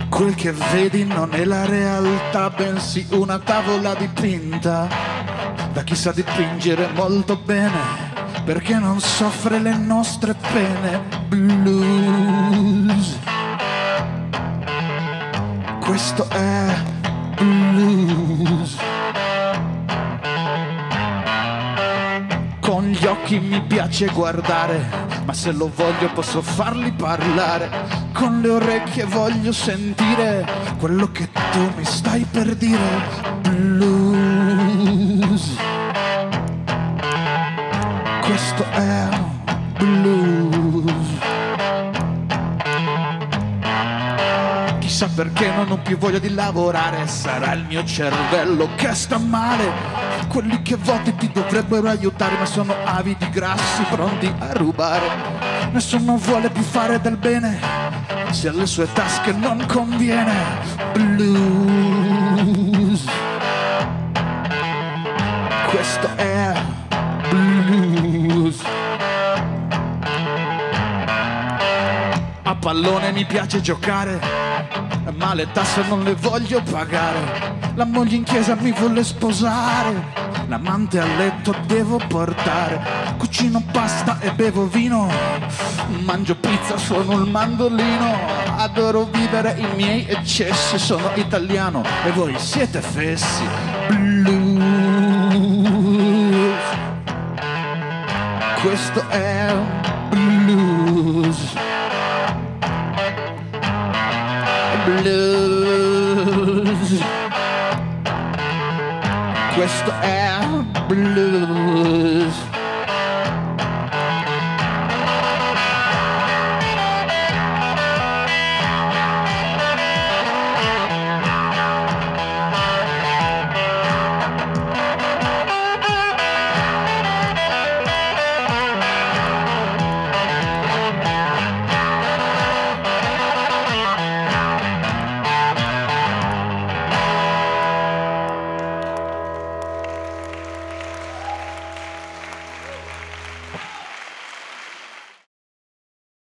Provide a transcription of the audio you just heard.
Quel che vedi non è la realtà, bensì una tavola dipinta da chi sa dipingere molto bene, perché non soffre le nostre pene. Blues. Questo è blues. Con gli occhi mi piace guardare, ma se lo voglio posso farli parlare. Con le orecchie voglio sentire quello che tu mi stai per dire. Blues. Questo è blues. Chissà perché non ho più voglia di lavorare. Sarà il mio cervello che sta male. Quelli che voti ti dovrebbero aiutare, ma sono avidi grassi pronti a rubare. Nessuno vuole più fare del bene, se alle sue tasche non conviene. Blues. Questo è blues. A pallone mi piace giocare, ma le tasse non le voglio pagare. La moglie in chiesa mi vuole sposare, l'amante a letto devo portare. Cucino pasta e bevo vino, mangio pizza, suono il mandolino. Adoro vivere i miei eccessi, sono italiano e voi siete fessi. Blues. Questo è blues. Blues. Questo è blues.